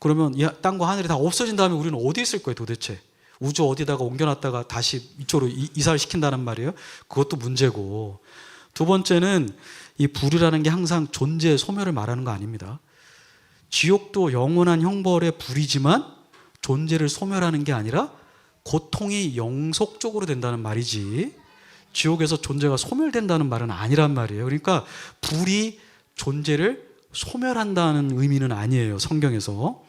그러면 이 땅과 하늘이 다 없어진 다음에 우리는 어디 있을 거예요 도대체? 우주 어디다가 옮겨놨다가 다시 이쪽으로 이사를 시킨다는 말이에요. 그것도 문제고, 두 번째는 이 불이라는 게 항상 존재의 소멸을 말하는 거 아닙니다. 지옥도 영원한 형벌의 불이지만 존재를 소멸하는 게 아니라 고통이 영속적으로 된다는 말이지, 지옥에서 존재가 소멸된다는 말은 아니란 말이에요. 그러니까 불이 존재를 소멸한다는 의미는 아니에요, 성경에서.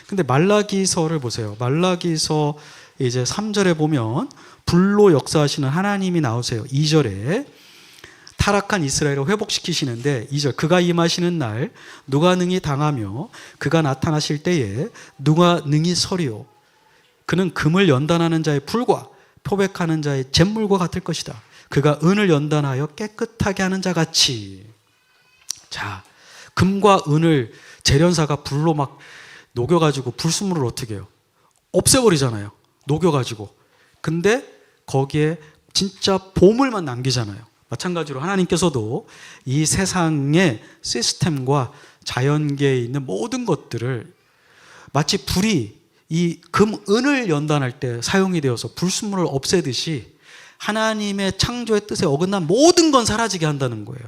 근데 말라기서를 보세요. 말라기서 이제 3절에 보면 불로 역사하시는 하나님이 나오세요. 2절에 타락한 이스라엘을 회복시키시는데, 2절, 그가 임하시는 날 누가 능히 당하며 그가 나타나실 때에 누가 능히 서리요. 그는 금을 연단하는 자의 불과 표백하는 자의 잿물과 같을 것이다. 그가 은을 연단하여 깨끗하게 하는 자 같이. 자, 금과 은을 재련사가 불로 막 녹여가지고 불순물을 어떻게 해요? 없애버리잖아요. 녹여가지고. 근데 거기에 진짜 보물만 남기잖아요. 마찬가지로 하나님께서도 이 세상의 시스템과 자연계에 있는 모든 것들을 마치 불이 이 금, 은을 연단할 때 사용이 되어서 불순물을 없애듯이 하나님의 창조의 뜻에 어긋난 모든 건 사라지게 한다는 거예요.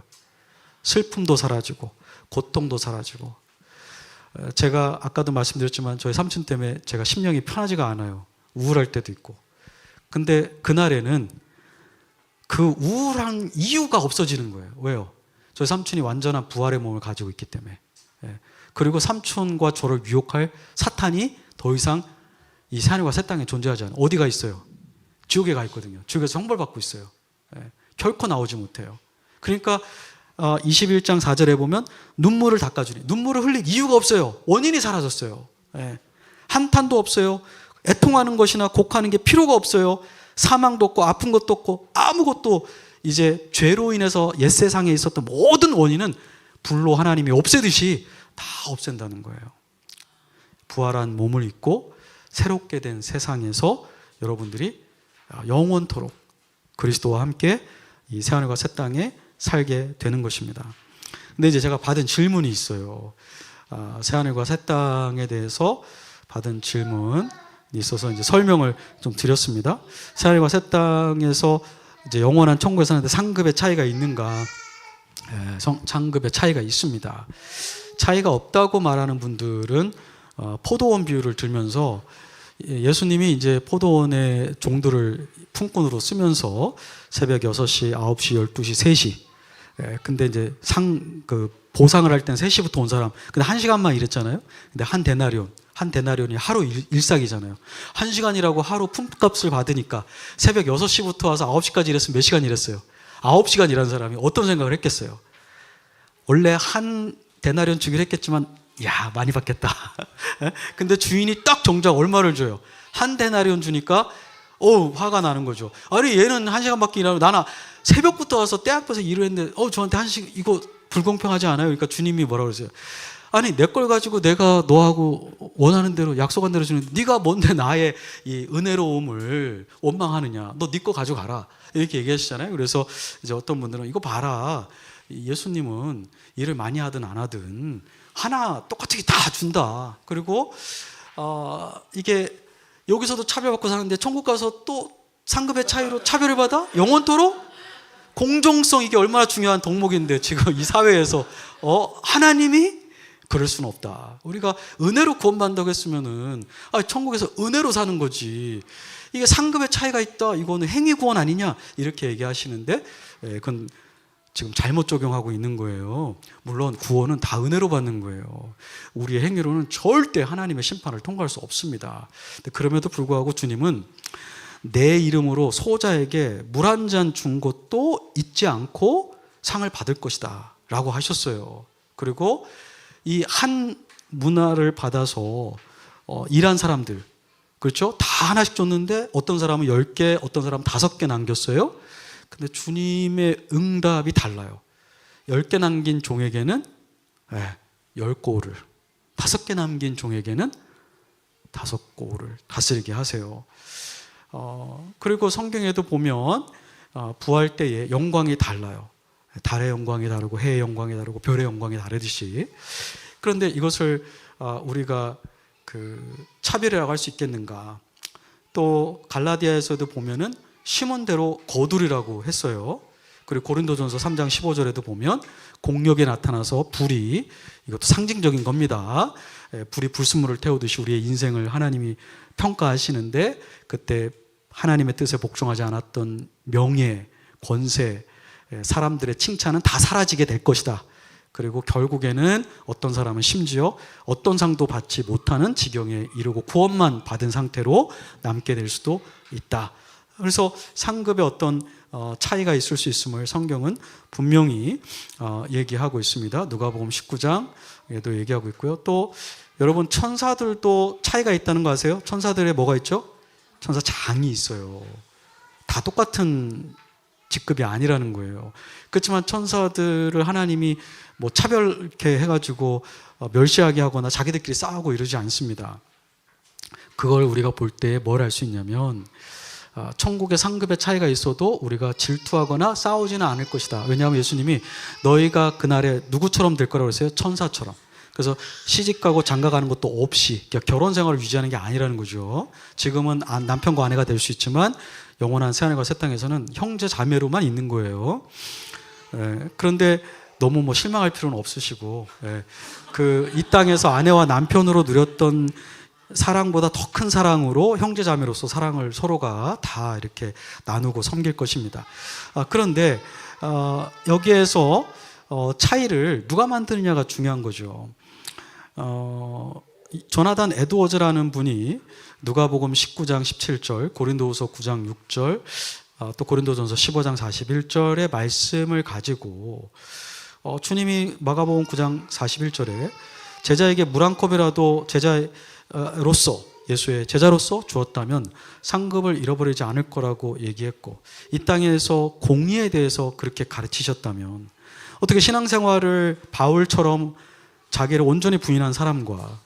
슬픔도 사라지고 고통도 사라지고. 제가 아까도 말씀드렸지만 저희 삼촌 때문에 제가 심령이 편하지가 않아요. 우울할 때도 있고. 근데 그날에는 그 우울한 이유가 없어지는 거예요. 왜요? 저희 삼촌이 완전한 부활의 몸을 가지고 있기 때문에. 그리고 삼촌과 저를 유혹할 사탄이 더 이상 이 새하늘과 새 땅에 존재하지 않아요. 어디가 있어요? 지옥에 가 있거든요. 지옥에서 형벌받고 있어요. 결코 나오지 못해요. 그러니까 21장 4절에 보면 눈물을 닦아주니, 눈물을 흘릴 이유가 없어요. 원인이 사라졌어요. 한탄도 없어요. 애통하는 것이나 곡하는 게 필요가 없어요. 사망도 없고 아픈 것도 없고 아무것도, 이제 죄로 인해서 옛세상에 있었던 모든 원인은 불로 하나님이 없애듯이 다 없앤다는 거예요. 부활한 몸을 입고 새롭게 된 세상에서 여러분들이 영원토록 그리스도와 함께 이 새하늘과 새 땅에 살게 되는 것입니다. 근데 이제 제가 받은 질문이 있어요. 새하늘과 새 땅에 대해서 받은 질문이 있어서 이제 설명을 좀 드렸습니다. 새하늘과 새 땅에서 이제 영원한 천국에 사는데 상급의 차이가 있는가? 상급의 차이가 있습니다. 차이가 없다고 말하는 분들은 포도원 비유를 들면서, 예수님이 이제 포도원의 종들을 품꾼으로 쓰면서 새벽 6시, 9시, 12시, 3시. 근데 이제 보상을 할 땐 3시부터 온 사람. 근데 1시간만 일했잖아요. 근데 한 데나리온이 하루 일삭이잖아요. 1시간이라고 하루 품값을 받으니까 새벽 6시부터 와서 9시까지 일했으면 몇 시간 일했어요? 9시간 일한 사람이 어떤 생각을 했겠어요? 원래 한 데나리온 주기로 했겠지만, 야, 많이 받겠다. 근데 주인이 딱 정작 얼마를 줘요? 한 데나리온 주니까 화가 나는 거죠. 아니, 얘는 1시간밖에 일하고 나는 새벽부터 와서 때 앞에서 일을 했는데 저한테 1시간, 이거 불공평하지 않아요? 그러니까 주님이 뭐라고 그러세요? 아니, 내 걸 가지고 내가 너하고 원하는 대로 약속한 대로 주는데 네가 뭔데 나의 이 은혜로움을 원망하느냐? 너 네 거 가져가라. 이렇게 얘기하시잖아요. 그래서 이제 어떤 분들은 이거 봐라. 예수님은 일을 많이 하든 안 하든 하나 똑같이 다 준다. 그리고 이게 여기서도 차별받고 사는데 천국 가서 또 상급의 차이로 차별을 받아? 영원토록? 공정성, 이게 얼마나 중요한 덕목인데 지금 이 사회에서 하나님이 그럴 수는 없다. 우리가 은혜로 구원받는다고 했으면은 천국에서 은혜로 사는 거지. 이게 상급의 차이가 있다. 이거는 행위 구원 아니냐? 이렇게 얘기하시는데 그건 지금 잘못 적용하고 있는 거예요. 물론 구원은 다 은혜로 받는 거예요. 우리의 행위로는 절대 하나님의 심판을 통과할 수 없습니다. 그럼에도 불구하고 주님은 내 이름으로 소자에게 물 한 잔 준 것도 잊지 않고 상을 받을 것이다 라고 하셨어요. 그리고 이 한 문화를 받아서 일한 사람들, 그렇죠? 다 하나씩 줬는데 어떤 사람은 10개, 어떤 사람은 5개 남겼어요. 근데 주님의 응답이 달라요. 10개 남긴 종에게는 10고를, 5개 남긴 종에게는 5고를 다스리게 하세요. 그리고 성경에도 보면 부활 때에 영광이 달라요. 달의 영광이 다르고 해의 영광이 다르고 별의 영광이 다르듯이. 그런데 이것을 우리가 차별이라고 할 수 있겠는가? 또 갈라디아에서도 보면은 심은 대로 거두리라고 했어요. 그리고 고린도전서 3장 15절에도 보면 공력에 나타나서 불이, 이것도 상징적인 겁니다. 불이 불순물을 태우듯이 우리의 인생을 하나님이 평가하시는데, 그때 하나님의 뜻에 복종하지 않았던 명예, 권세, 사람들의 칭찬은 다 사라지게 될 것이다. 그리고 결국에는 어떤 사람은 심지어 어떤 상도 받지 못하는 지경에 이르고 구원만 받은 상태로 남게 될 수도 있다. 그래서 상급의 어떤 차이가 있을 수 있음을 성경은 분명히 얘기하고 있습니다. 누가복음 19장에도 얘기하고 있고요. 또 여러분, 천사들도 차이가 있다는 거 아세요? 천사들의 뭐가 있죠? 천사장이 있어요. 다 똑같은 직급이 아니라는 거예요. 그렇지만 천사들을 하나님이 뭐 차별케 해가지고 멸시하게 하거나 자기들끼리 싸우고 이러지 않습니다. 그걸 우리가 볼 때 뭘 알 수 있냐면, 천국의 상급의 차이가 있어도 우리가 질투하거나 싸우지는 않을 것이다. 왜냐하면 예수님이 너희가 그날에 누구처럼 될 거라고 그랬어요? 천사처럼. 그래서 시집가고 장가가는 것도 없이 결혼 생활을 유지하는 게 아니라는 거죠. 지금은 남편과 아내가 될 수 있지만 영원한 새하늘과 새 땅에서는 형제 자매로만 있는 거예요. 그런데 너무 뭐 실망할 필요는 없으시고, 이 땅에서 아내와 남편으로 누렸던 사랑보다 더 큰 사랑으로 형제 자매로서 사랑을 서로가 다 이렇게 나누고 섬길 것입니다. 그런데 여기에서 차이를 누가 만드느냐가 중요한 거죠. 조나단 에드워즈라는 분이 누가복음 19장 17절, 고린도후서 9장 6절, 또 고린도전서 15장 41절의 말씀을 가지고 주님이 마가복음 9장 41절에 제자에게 물 한 컵이라도 제자로서, 예수의 제자로서 주었다면 상급을 잃어버리지 않을 거라고 얘기했고, 이 땅에서 공의에 대해서 그렇게 가르치셨다면 어떻게 신앙생활을 바울처럼 자기를 온전히 부인한 사람과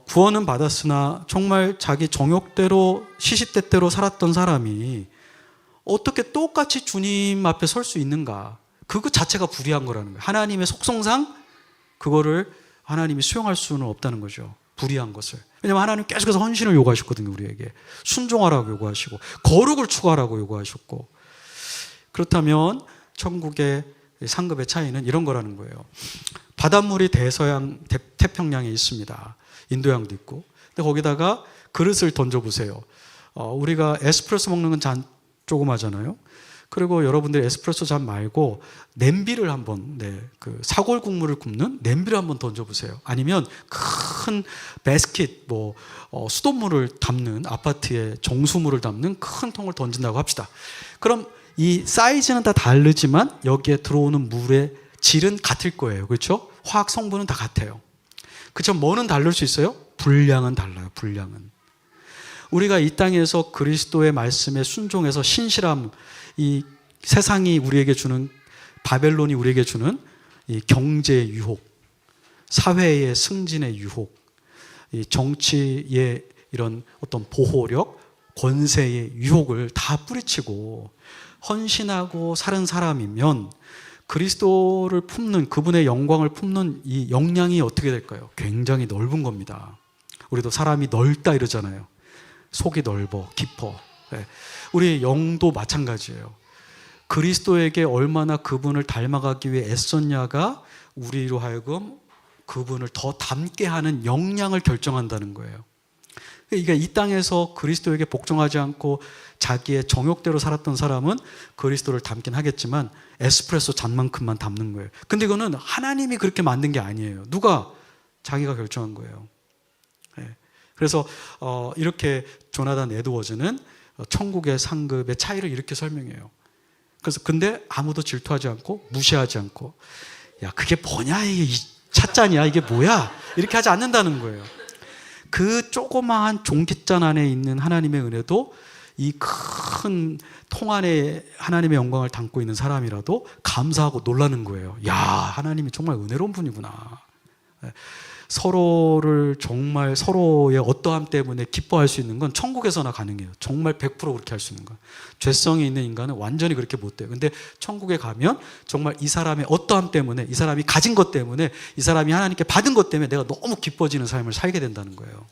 구원은 받았으나 정말 자기 정욕대로 시시때때로 살았던 사람이 어떻게 똑같이 주님 앞에 설 수 있는가? 그거 자체가 불의한 거라는 거예요. 하나님의 속성상 그거를 하나님이 수용할 수는 없다는 거죠. 불의한 것을. 왜냐하면 하나님 계속해서 헌신을 요구하셨거든요. 우리에게 순종하라고 요구하시고 거룩을 추구하라고 요구하셨고. 그렇다면 천국의 상급의 차이는 이런 거라는 거예요. 바닷물이 대서양, 태평양에 있습니다. 인도양도 있고. 근데 거기다가 그릇을 던져보세요. 우리가 에스프레소 먹는 건 잔 조그마잖아요. 그리고 여러분들 에스프레소 잔 말고 냄비를 한번, 그 사골 국물을 굽는 냄비를 한번 던져보세요. 아니면 큰 배스킷, 수돗물을 담는, 아파트에 정수물을 담는 큰 통을 던진다고 합시다. 그럼 이 사이즈는 다 다르지만 여기에 들어오는 물의 질은 같을 거예요. 그렇죠? 화학 성분은 다 같아요. 그렇죠? 뭐는 다를 수 있어요? 분량은 달라요. 분량은. 우리가 이 땅에서 그리스도의 말씀에 순종해서 신실함, 이 세상이 우리에게 주는, 바벨론이 우리에게 주는 이 경제의 유혹, 사회의 승진의 유혹, 이 정치의 이런 어떤 보호력, 권세의 유혹을 다 뿌리치고 헌신하고 사는 사람이면 그리스도를 품는, 그분의 영광을 품는 이 역량이 어떻게 될까요? 굉장히 넓은 겁니다. 우리도 사람이 넓다 이러잖아요. 속이 넓어, 깊어. 우리 영도 마찬가지예요. 그리스도에게 얼마나 그분을 닮아가기 위해 애썼냐가 우리로 하여금 그분을 더 닮게 하는 역량을 결정한다는 거예요. 그러니까 이 땅에서 그리스도에게 복종하지 않고 자기의 정욕대로 살았던 사람은 그리스도를 닮긴 하겠지만 에스프레소 잔만큼만 닮는 거예요. 근데 이거는 하나님이 그렇게 만든 게 아니에요. 누가? 자기가 결정한 거예요. 그래서 이렇게 조나단 에드워즈는 천국의 상급의 차이를 이렇게 설명해요. 그래서 근데 아무도 질투하지 않고 무시하지 않고, 야 그게 뭐냐, 이게 찻잔이야, 이게 뭐야, 이렇게 하지 않는다는 거예요. 그 조그마한 종깃잔 안에 있는 하나님의 은혜도 이 큰 통 안에 하나님의 영광을 담고 있는 사람이라도 감사하고 놀라는 거예요. 야, 하나님이 정말 은혜로운 분이구나. 서로를 정말 서로의 어떠함 때문에 기뻐할 수 있는 건 천국에서나 가능해요. 정말 100% 그렇게 할 수 있는 거예요. 죄성이 있는 인간은 완전히 그렇게 못 돼요. 근데 천국에 가면 정말 이 사람의 어떠함 때문에, 이 사람이 가진 것 때문에, 이 사람이 하나님께 받은 것 때문에 내가 너무 기뻐지는 삶을 살게 된다는 거예요.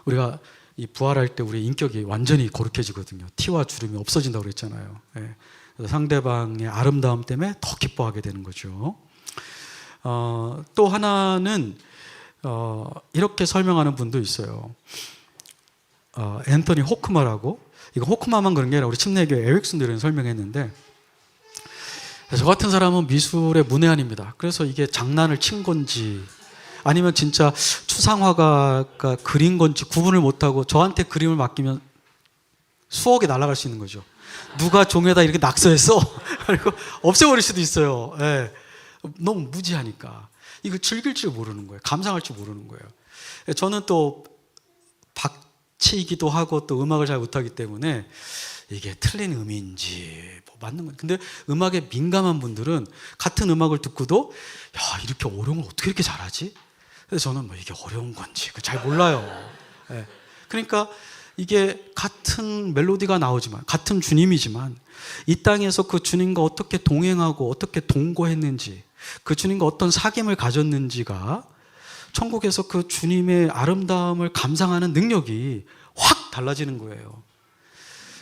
우리가 이 부활할 때 우리 인격이 완전히 거룩해지거든요. 티와 주름이 없어진다고 그랬잖아요. 그래서 상대방의 아름다움 때문에 더 기뻐하게 되는 거죠. 또 하나는 이렇게 설명하는 분도 있어요. 앤토니 호크마라고. 이거 호크마만 그런 게 아니라 우리 침례교회 에릭슨도 이런 설명했는데, 저 같은 사람은 미술의 문외한입니다. 그래서 이게 장난을 친 건지 아니면 진짜 추상화가가 그린 건지 구분을 못하고 저한테 그림을 맡기면 수억이 날아갈 수 있는 거죠. 누가 종에다 이렇게 낙서했어? 그리고 없애버릴 수도 있어요. 예. 너무 무지하니까. 이거 즐길 줄 모르는 거예요. 감상할 줄 모르는 거예요. 저는 또 박치기도 하고 또 음악을 잘 못하기 때문에 이게 틀린 의미인지 뭐 맞는 건. 근데 음악에 민감한 분들은 같은 음악을 듣고도 야, 이렇게 어려운 걸 어떻게 이렇게 잘하지? 그래서 저는 뭐 이게 어려운 건지 잘 몰라요. 예. 그러니까 이게 같은 멜로디가 나오지만, 같은 주님이지만 이 땅에서 그 주님과 어떻게 동행하고 어떻게 동거했는지, 그 주님과 어떤 사귐을 가졌는지가 천국에서 그 주님의 아름다움을 감상하는 능력이 확 달라지는 거예요.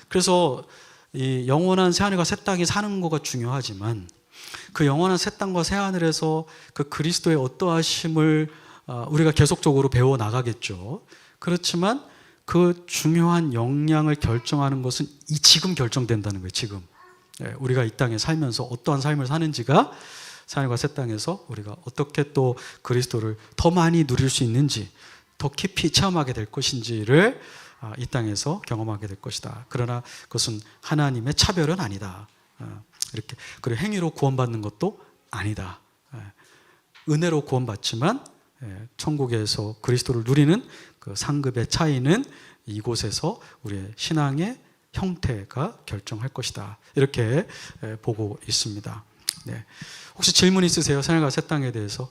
그래서 이 영원한 새하늘과 새 땅에 사는 거가 중요하지만, 그 영원한 새 땅과 새 하늘에서 그 그리스도의 어떠하심을 우리가 계속적으로 배워 나가겠죠. 그렇지만 그 중요한 역량을 결정하는 것은 이 지금 결정된다는 거예요. 지금 우리가 이 땅에 살면서 어떠한 삶을 사는지가 하늘과 새 땅에서 우리가 어떻게 또 그리스도를 더 많이 누릴 수 있는지, 더 깊이 체험하게 될 것인지를 이 땅에서 경험하게 될 것이다. 그러나 그것은 하나님의 차별은 아니다. 이렇게. 그리고 행위로 구원받는 것도 아니다. 은혜로 구원받지만 천국에서 그리스도를 누리는 그 상급의 차이는 이곳에서 우리의 신앙의 형태가 결정할 것이다. 이렇게 보고 있습니다. 네. 혹시 질문 있으세요? 새하늘과 새 땅에 대해서?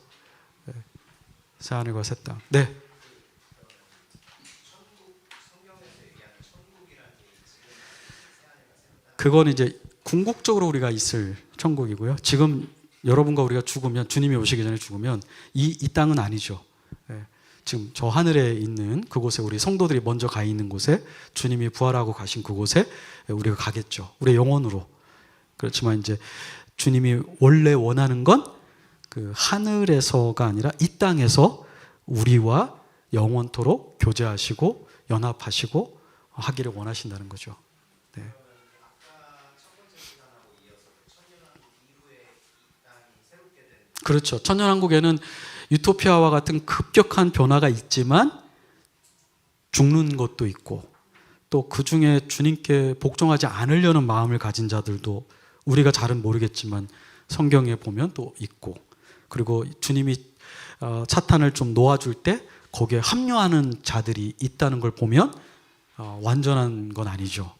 새하늘과 새 땅. 네. 그건 이제 궁극적으로 우리가 있을 천국이고요. 지금 여러분과 우리가 죽으면, 주님이 오시기 전에 죽으면 이 땅은 아니죠. 지금 저 하늘에 있는 그곳에, 우리 성도들이 먼저 가 있는 곳에, 주님이 부활하고 가신 그곳에 우리가 가겠죠. 우리의 영혼으로. 그렇지만 이제 주님이 원래 원하는 건 그 하늘에서가 아니라 이 땅에서 우리와 영원토록 교제하시고 연합하시고 하기를 원하신다는 거죠. 네. 그렇죠. 천년왕국에는 유토피아와 같은 급격한 변화가 있지만 죽는 것도 있고, 또 그 중에 주님께 복종하지 않으려는 마음을 가진 자들도 우리가 잘은 모르겠지만 성경에 보면 또 있고, 그리고 주님이 사탄을 좀 놓아줄 때 거기에 합류하는 자들이 있다는 걸 보면 완전한 건 아니죠.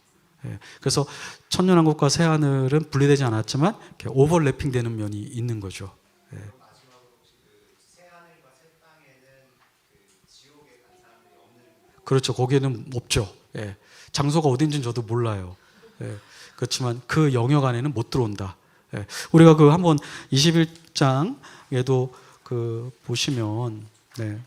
그래서 천년왕국과 새하늘은 분리되지 않았지만 이렇게 오버래핑 되는 면이 있는 거죠. 그렇죠. 거기에는 없죠. 장소가 어딘지는 저도 몰라요. 그렇지만 그 영역 안에는 못 들어온다. 우리가 그 한번 21장에도 그 보시면, 네.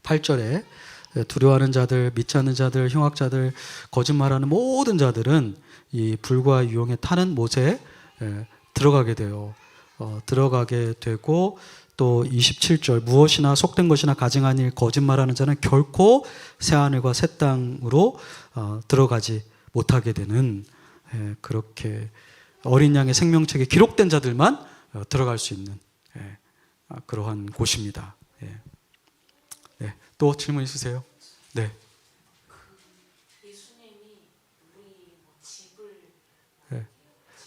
8절에 두려워하는 자들, 믿지 않는 자들, 흉악자들, 거짓말하는 모든 자들은 이 불과 유용에 타는 못에 들어가게 돼요. 들어가게 되고, 또 27절, 무엇이나 속된 것이나 가증한 일, 거짓말하는 자는 결코 새하늘과 새 땅으로 들어가지 못하게 되는, 그렇게 어린 양의 생명책에 기록된 자들만 들어갈 수 있는 그러한 곳입니다. 네, 또 질문 있으세요? 네.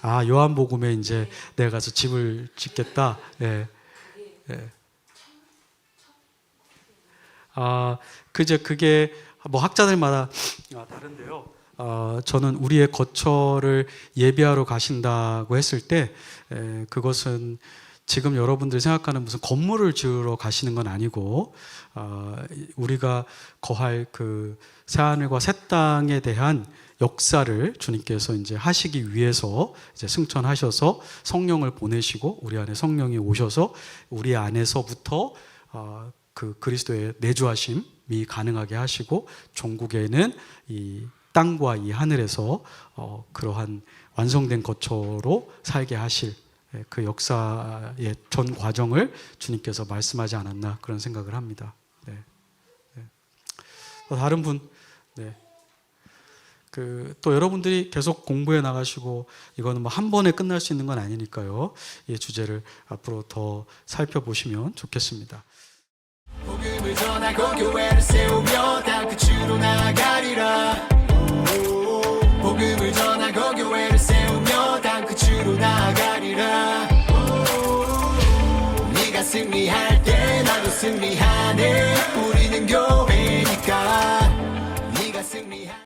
요한복음에 이제 내가 가서 집을 짓겠다. 그게 뭐 학자들마다 다른데요. 저는 우리의 거처를 예비하러 가신다고 했을 때 그것은 지금 여러분들이 생각하는 무슨 건물을 지으러 가시는 건 아니고 우리가 거할 그 새하늘과 새 땅에 대한 역사를 주님께서 이제 하시기 위해서 이제 승천하셔서 성령을 보내시고 우리 안에 성령이 오셔서 우리 안에서부터 그 그리스도의 내주하심이 가능하게 하시고 종국에는 이 땅과 이 하늘에서 그러한 완성된 거처로 살게 하실 그 역사의 전 과정을 주님께서 말씀하지 않았나 그런 생각을 합니다. 네. 다른 분, 네. 또 여러분들이 계속 공부해 나가시고 이거는 뭐 한 번에 끝날 수 있는 건 아니니까요. 이 주제를 앞으로 더 살펴보시면 좋겠습니다. 복음을 전하고 교회를 세우며 땅끝으로 나아가리라. 복음을 전하고 교회를 세우며 땅끝으로 나아가리라. 네가 승리할 때 나도 승리하네. 우리는 교회니까 네가 승리할